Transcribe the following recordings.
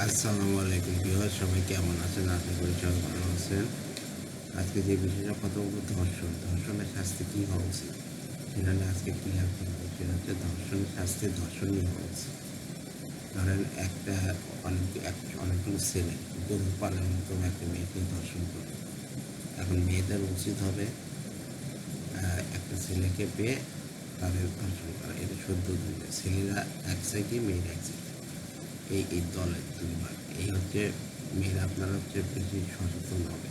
আসসালামু আলাইকুম ভিউয়ার, সবাই কেমন আছেন? আশা করি সবাই ভালো আছেন। আজকে যে বিষয়টা কথা বলবো, ধর্ষণের শাস্তি কী হওয়া উচিত সেটা নিয়ে আজকে ক্লিয়ার করবো। সেটা হচ্ছে ধর্ষণের শাস্তি ধর্ষণই হওয়া উচিত। ধরেন অনেকগুলো ছেলে গরু পালনের মতো একটা মেয়েকে ধর্ষণ করে। এখন মেয়েদের উচিত হবে একটা ছেলেকে পেয়ে তাদের ধর্ষণ করা। এটা সদ্য দুটো ছেলেরা এক সাইডে, মেয়েরা এক সাইডে, এই দলের দুই ভাগ। এই হচ্ছে মেয়েরা আপনারা হচ্ছে বেশি সচেতন হবে।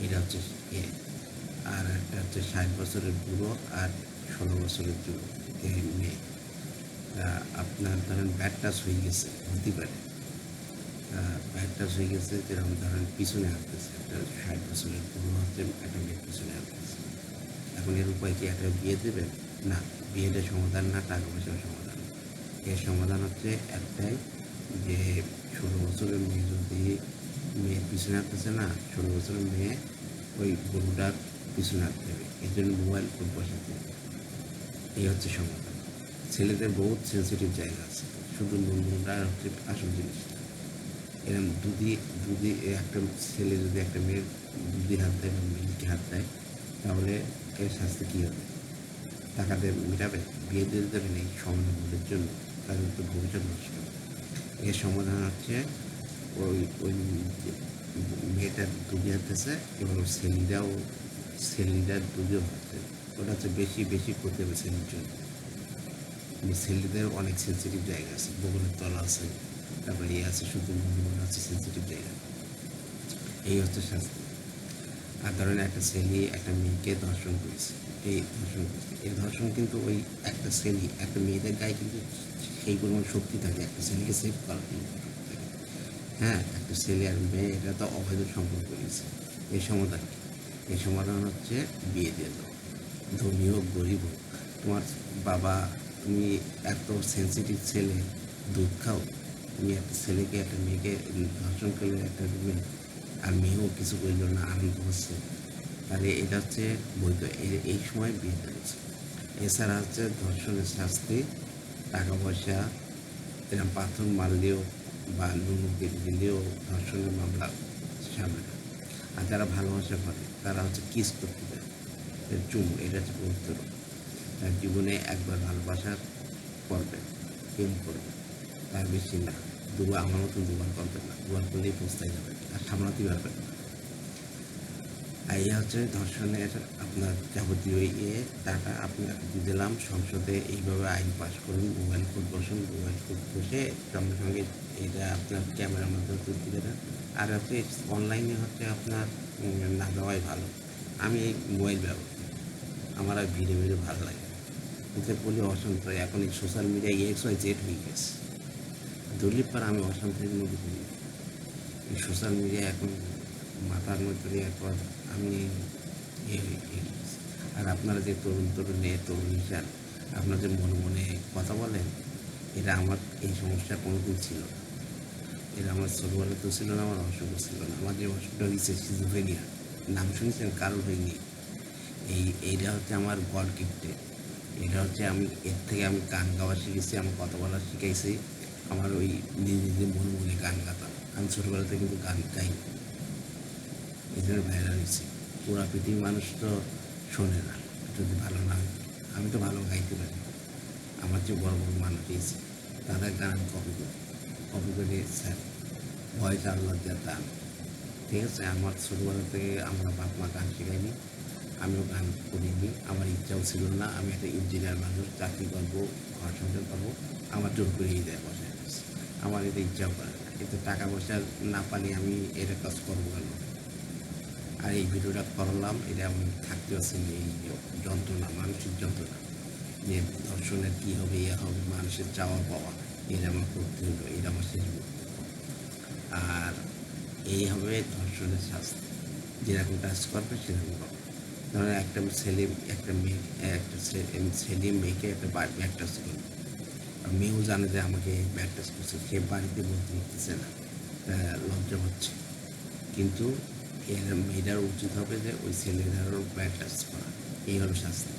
এটা হচ্ছে এ। আর একটা হচ্ছে 60 বছরের বুড়ো আর 16 বছরের যুবক, এই মেয়ে। আপনার ধরেন ব্যাড টাচ হয়ে গেছে, হতে পারে ব্যাড টাচ হয়ে গেছে, যেরকম ধরেন পিছনে হাঁটতেছে একটা 60 বছরের বুড়ো হচ্ছে একটা মেয়ের পিছনে হাঁটতেছে। এখন এর উপায় কি? একটা বিয়ে দেবেন? না, বিয়েটা সমাধান না, টাকা পয়সার সমাধান। এর সমাধান হচ্ছে একটাই, যে 16 বছরের মেয়ে যদি মেয়ের পিছনে হাঁটতেছে না, 16 বছরের মেয়ে ওই গরুটার পিছনে হাঁটতে হবে। এর জন্য মোবাইল ফোন বসাতে হবে। এই হচ্ছে সমাধান। ছেলেদের বহুত সেন্সিটিভ জায়গা আছে, শুধু নোংরা হচ্ছে আসল জিনিসটা। এরকম দুদি একটা ছেলে যদি একটা মেয়ের দুদি হাত দেয় বা মেয়েকে হাত দেয়, তাহলে এর শাস্তি কী হবে? টাকা দিয়ে মেটাবে? বিয়ে দিয়ে দেবেন এই সামান্য ভুলের জন্য? তাদের তো ভবিষ্যৎ নষ্ট হবে। এর সমাধান হচ্ছে ওই ওই মেয়েটার দুধে হাঁটতেছে এবং ছেলেটার দুধেও হাঁটতে। ওটা হচ্ছে বেশি বেশি করতে হবে ছেলের জন্য। ছেলেদের অনেক সেন্সিটিভ জায়গা আছে, বগলের তলা আছে, তারপরে আছে, শুধু মনে আছে সেন্সিটিভ জায়গা। এই হচ্ছে শাস্তি। আর ধরেন একটা ছেলে একটা মেয়েকে ধর্ষণ করেছে, এই ধর্ষণ কিন্তু ওই একটা মেয়েদের গায়ে কিন্তু সেই পরিমাণ শক্তি থাকে একটা ছেলেকে সেভ করার জন্য। হ্যাঁ, একটা ছেলে আর মেয়ে, এটা তো অবৈধ সম্পর্ক রয়েছে। এই সমাধান কি? এই সমাধান হচ্ছে বিয়ে দিয়ে দাও। ধনী হোক গরিব হোক, তোমার বাবা, তুমি এত সেন্সিটিভ ছেলে, দুধ খাও, তুমি একটা ছেলেকে একটা মেয়েকে ধর্ষণ করলে, একটা মেয়ে আর মেয়েও কিছু করল না, আনন্দ হচ্ছে, তাহলে এটা হচ্ছে বৈধ। এই সময় বিয়ে দিচ্ছে। এছাড়া হচ্ছে ধর্ষণের শাস্তি টাকা পয়সা, এরকম পাথর মারলেও বা নুনু দিলেও ধর্ষণের মামলা সামনে না। আর যারা ভালোবাসা করে তারা হচ্ছে কিস করতে দেয়, চুমু, এটা হচ্ছে পবিত্র। তার জীবনে একবার ভালোবাসা করবে, প্রেম করবে, তার বেশি না। আমার মতন দুবার করবে না, দুবার করলেই পৌঁছাই যাবে আর সামলাতেই পারবে না। আর এই হচ্ছে ধর্ষণের আপনার যাবতীয় টাকা আপনাকে দিয়ে দিলাম। সংসদে এইভাবে আইন পাস করুন, মোবাইল কোর্ট বসুন, মোবাইল কোর্ট বসে সঙ্গে সঙ্গে এটা আপনার ক্যামেরার মাধ্যমে তুলতে দেবেন। আর হচ্ছে অনলাইনে হচ্ছে আপনার না দেওয়াই ভালো। আমি এই মোবাইল ব্যবহার করি, আমার আর ভিড়ে ভিড়ে ভালো লাগে। এতে বলি অশান্ত, এখন এই সোশ্যাল মিডিয়ায় XYZ হয়ে গেছে। দলীপ পার আমি অশান্তির মধ্যে করি। এই সোশ্যাল মিডিয়া এখন মাথার মধ্যে দেওয়ার পর আমি আর আপনারা যে তরুণীরা আপনারা যে মনে মনে কথা বলেন, এটা আমার এই সমস্যা কোনোদিন ছিল না। এটা আমার ছোটোবেলাতেও ছিল না, আমার অসুখও ছিল না। আমার যে অসুখটা হয়েছে সিজোফ্রেনিয়া, নাম শুনেছেন? কারো হয়নি। এইটা হচ্ছে আমার গড গিফটে। এটা হচ্ছে এর থেকে আমি গান গাওয়া শিখেছি, আমার কথা বলা শিখাইছি। আমার ওই নিজে নিজে মনে মনে গান গাতাম। আমি ছোটোবেলাতে কিন্তু গান গাই, এই জন্য ভাইরাল হয়েছি। পুরা পৃথিবীর মানুষ তো শোনে না যদি ভালো না হয়। আমি তো ভালো গাইতে পারি, আমার যে বড় বড় মানুষ দিয়েছে তাদের গান আমি কপি করে স্যার ভয়েস আল্লাহ দেওয়ার গান। ঠিক আছে, আমার ছোটোবেলা থেকে আমার বাপ মা গান শেখায়নি, আমিও গান করিনি, আমার ইচ্ছাও ছিল না। আমি একটা ইঞ্জিনিয়ার মানুষ, চাকরি করবো, ঘর সংসার করবো, আমার জোর করেই দেয় বসায় গেছে। আমার এটা ইচ্ছাও করে না, এতে টাকা পয়সা না পারি আমি এটা কাজ করবো কেন? আর এই ভিডিওটা করলাম, এটা আমি থাকতে পারছি না, এই যন্ত্রণা, মানসিক যন্ত্রণা, যে ধর্ষণের কী হবে, হবে, মানুষের চাওয়া পাওয়া, এটা আমার করতে হলো, এটা আমার শেষ করতে। আর এই হবে ধর্ষণের শাস্তি, যেরকম কাজ করবে সেরকম হবে। ধরো একটা ছেলে একটা মেয়ে, ছেলে মেয়েকে একটা ব্যাড টাচ করবে, মেয়েও জানে যে আমাকে ব্যাড টাচ করছে, সে বাড়িতে বলতে পারতেছে না, লজ্জা হচ্ছে, কিন্তু এর মেয়েটার উচিত হবে যে ওই ছেলেটারও ব্যাড টাচ করা। এই হলো শাস্তি।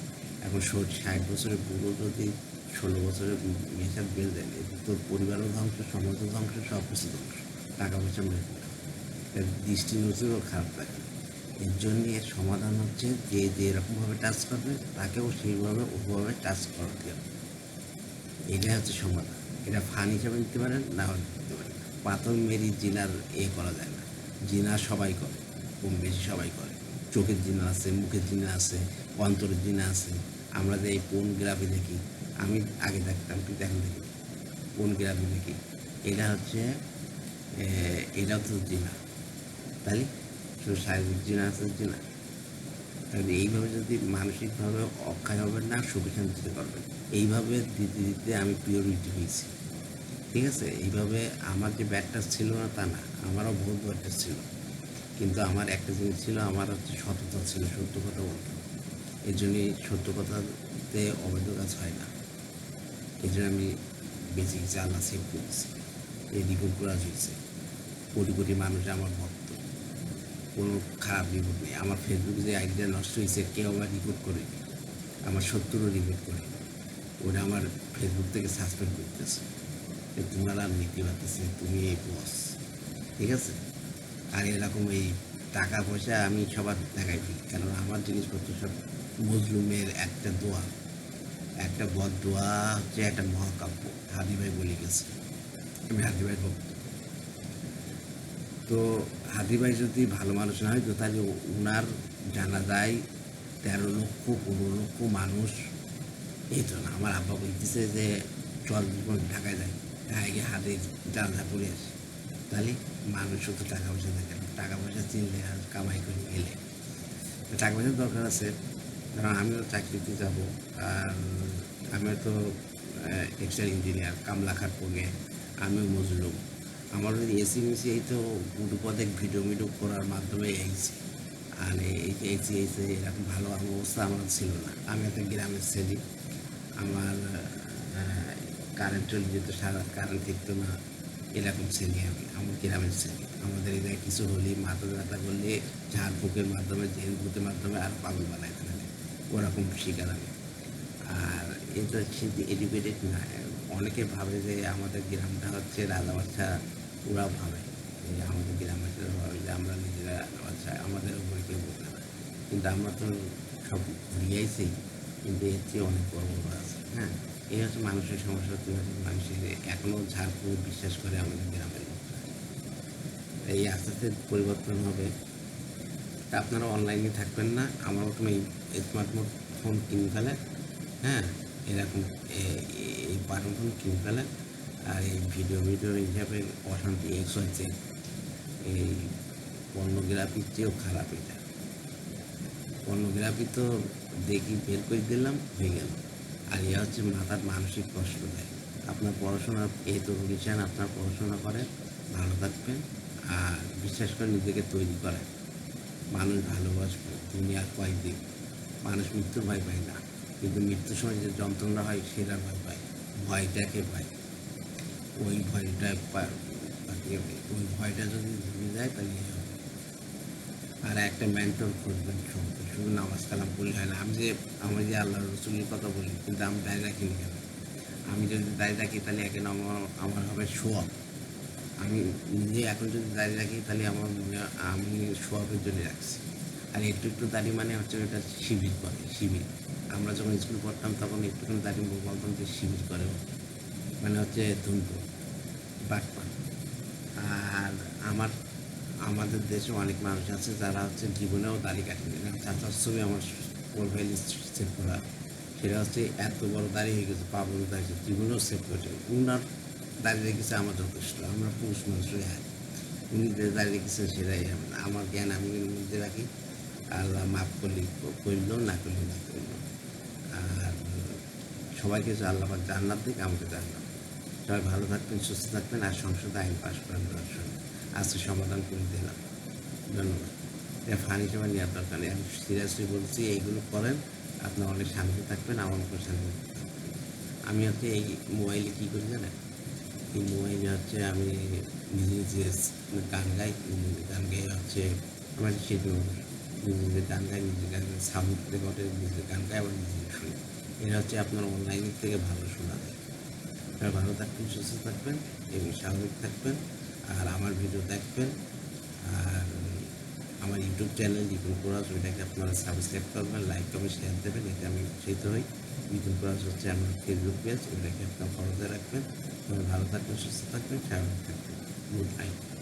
এখন 60 বছরের বুড়ো যদি 16 বছরের মেয়েটার বেল দেয় তোর পরিবারও ধ্বংস, সমাজও ধ্বংস, সব কিছু ধ্বংস, টাকা পয়সা মেরে দিলাম। এর দৃষ্টিনজরও খারাপ থাকে। এর জন্য এর সমাধান হচ্ছে যে যেরকমভাবে টাচ করবে তাকেও সেইভাবে ওভাবে টাচ করাতে হবে। এটাই হচ্ছে সমাধান। এটা ফান হিসাবে নিতে পারেন, না হলে নিতে পারেন। পাথর মেরি জিনার করা যায় না। জিনা সবাই করে, কম বেশি সবাই করে। চোখের জিনা আছে, মুখের জিনা আছে, অন্তরের জিনা আছে। আমরা যে এই পোর্নোগ্রাফি দেখি, আমি আগে দেখতাম কিন্তু এখন দেখি পোর্নোগ্রাফি দেখি, এটা হচ্ছে এটাও তো জিনা, তাই শুধু শারীরিক জিনা আছে জিনা। তাহলে এইভাবে যদি মানসিকভাবে অক্ষয় হবেন না, সুখে শান্তিতে করবেন। এইভাবে দিতে দিতে আমি পিওরিটি হয়েছি, ঠিক আছে। এইভাবে আমার যে ব্যাড টাচ ছিল না তা না, আমারও বহুত ব্যাড টাচ ছিল, কিন্তু আমার একটা জিনিস ছিল, আমার হচ্ছে সততা ছিল, সত্য কথা বলতাম। এই জন্যই সত্য কথাতে অবৈধ কাজ হয় না। এই জন্য আমি বেঁচে গেছি, আল্লাহ সেভ করেছি। এই রিপোর্ট করা হয়েছে, কোটি কোটি মানুষ আমার ভক্ত, কোনো খারাপ রিপোর্ট নেই। আমার ফেসবুকে যে আইডিটা নষ্ট হয়েছে কেউ আমার রিপোর্ট করে, আমার শত্রুরও রিপোর্ট করে, ওরা আমার ফেসবুক থেকে সাসপেন্ড করতেছে, তোমার আর নিতে পারতেছে, তুমি এই বস, ঠিক আছে। আর এরকম এই টাকা পয়সা আমি সবার দেখাই ফেলি, কারণ আমার জিনিসপত্র সব মজলুমের একটা দোয়া, একটা বদ দোয়া হচ্ছে একটা মহাকাব্য। হাদি ভাই বলে গেছে, আমি হাদি ভাই ভক্ত। তো হাদি ভাই যদি ভালো মানুষ না হয় তো তাহলে ওনার জানা যায় 13 লক্ষ 15 লক্ষ মানুষ। এই তো না, আমার আব্বা বলতেছে যে চল ঢাকায় যায়, ঢাকায় গিয়ে হাতে জানলা পড়ে আসে। তাহলে মানুষ শুধু টাকা পয়সা দেখে না, টাকা পয়সা চিনলে আর কামাই করে গেলে টাকা পয়সার দরকার আছে। কারণ আমিও চাকরিতে যাব, আর আমিও তো টেক্সটাইল ইঞ্জিনিয়ার, কামলা খাট পড়ে আমিও মজলুম। আমার যদি এসি মেসি এই তো পদে ভিডিও মিডিও করার মাধ্যমে এইছি, আর এইছে এরকম ভালো আমার অবস্থা আমার ছিল না। আমি একটা গ্রামের ছেলে, আমার কারেন্ট চলে যেত, সারা কারেন্ট থাকতো না, এরকম ছেলে আমি, আমার গ্রামের ছেলে। আমাদের এই জায়গায় কিছু হলে, মাথা ব্যথা করলে ঝাড়ফুঁকের মাধ্যমে, জেল ভূতের মাধ্যমে আর পাগল বানায় ফেলে, ওরকম শিকার আমি। আর এটা এডুকেটেড না, অনেকে ভাবে যে আমাদের গ্রামটা হচ্ছে রাজাবাচ্চা, ওরাও ভাবে যে আমাদের গ্রামের ভাবে যে আমরা নিজেরা রাজাবাচ্চা, আমাদের উপরে কেউ বলতে না। কিন্তু আমরা তো সব ঘুরিয়েছি, কিন্তু এর চেয়ে অনেক বড় বড় আছে। হ্যাঁ, এই হচ্ছে মানুষের সমস্যা। হচ্ছে মানুষের এখনও ঝাড়ফুঁক বিশ্বাস করে আমাদের গ্রামের লোকরা। এই আস্তে আস্তে পরিবর্তন হবে। তা আপনারা অনলাইনে থাকবেন না, আমার মতন এই স্মার্টফোন কিনে ফেলে, হ্যাঁ, এরকম এই বাটন ফোন কিনে ফেলে। আর এই ভিডিও হিসাবে অশান্তি এক্স হচ্ছে, এই পর্নোগ্রাফির চেয়েও খারাপ এটা। পর্নোগ্রাফি তো দেখি বের করে দিলাম, হয়ে গেল। আর ইয়ে হচ্ছে মাথার মানসিক কষ্ট দেয়। আপনার পড়াশোনা এই তো রিসান, আপনার পড়াশোনা করেন, ভালো থাকবেন, আর বিশ্বাস করে নিজেকে তৈরি করেন। মানুষ ভালোবাসবে, দুনিয়ার কয়েকদিন। মানুষ মৃত্যুর ভয় পায় না, কিন্তু মৃত্যুর সময় যে যন্ত্রণা হয় সেটা ভয় পায়, ভয়টাকে পায়। ওই ভয়টা ওই ভয়টা যদি ধরে যায় তাহলে হবে। আর একটা মেন্টর খুঁজবেন, শুধু নামাজ কালাম বললে হয় না। আমি যে আল্লাহ রসুলের কথা বলি, কিন্তু আমি দায় রাখিনি কেন? আমি যদি দায় রাখি তাহলে এখন আমার হবে সোয়াব। আমি নিজে এখন যদি দাঁড়িয়ে রাখি তাহলে আমার মনে হয় আমি সোয়াবের জন্য রাখছি। আর একটু একটু দাড়ি মানে হচ্ছে ওটা শিবির করে, শিবির। আমরা যখন স্কুল পড়তাম তখন একটুখানি দাড়ি বলতাম যে শিবির করে, মানে হচ্ছে ধুমপু বাটপান। আর আমাদের দেশে অনেক মানুষ আছে যারা হচ্ছে জীবনেও দাড়ি কাটেনি। চাচার ছবি আমার প্রোফাইল সেভ করা, সেটা হচ্ছে এত বড় দাড়ি হয়ে গেছে, পা বড় দাঁড়িয়ে জীবনেও সেভ করেছে। উনার দাঁড়িয়ে রেখেছে আমার যথেষ্ট, আমরা পুরুষ মানুষই হয়। উনি যে দাঁড়িয়ে রেখেছেন সেটাই আমার জ্ঞান, আমি মধ্যে রাখি। আল্লাহ মাফ করলে করলো, না করলে না করলো। আর সবাইকে যে আল্লাহ জান্নাত দিক, আমাকে জান্নাত। সবাই ভালো থাকবেন, সুস্থ থাকবেন, আর সংসদে আইন পাশ করেন দর্শন। আজকে সমাধান করে দিলাম, ধন্যবাদ। এটা ফানি হিসেবে নেওয়ার দরকার নেই, আমি সিরিয়াসলি বলছি। এইগুলো করেন, আপনার অনেক শান্তি থাকবেন, আমার উপর শান্তি থাকবেন। আমি হচ্ছে এই মোবাইলে কী করি জানেন? এই মোবাইলে হচ্ছে আমি নিজে নিজে গান গাই, গান গেয়ে হচ্ছে আমার সেটি নিজে নিজে গান গাই, নিজে গান সাউন্ড রেকর্ডে নিজে গান গাই, আবার নিজে শুনি। এটা হচ্ছে আপনার অনলাইন থেকে ভালো শোনা যায়। আপনারা ভালো থাকবেন, সুস্থ থাকবেন এবং স্বাভাবিক থাকবেন। আর আমার ভিডিও দেখবেন। আর আমার ইউটিউব চ্যানেল লিটন কোরাস, ওইটাকে আপনারা সাবস্ক্রাইব করবেন, লাইক করবেন, শেয়ার দেবেন, এতে আমি উৎসাহিত হই। লিটন কোরাস হচ্ছে আমার ফেসবুক পেজ, ওইটাকে আপনার ফলোতে রাখবেন। ভালো থাকবেন, সুস্থ থাকবেন, স্বাভাবিক থাকবেন। Good night.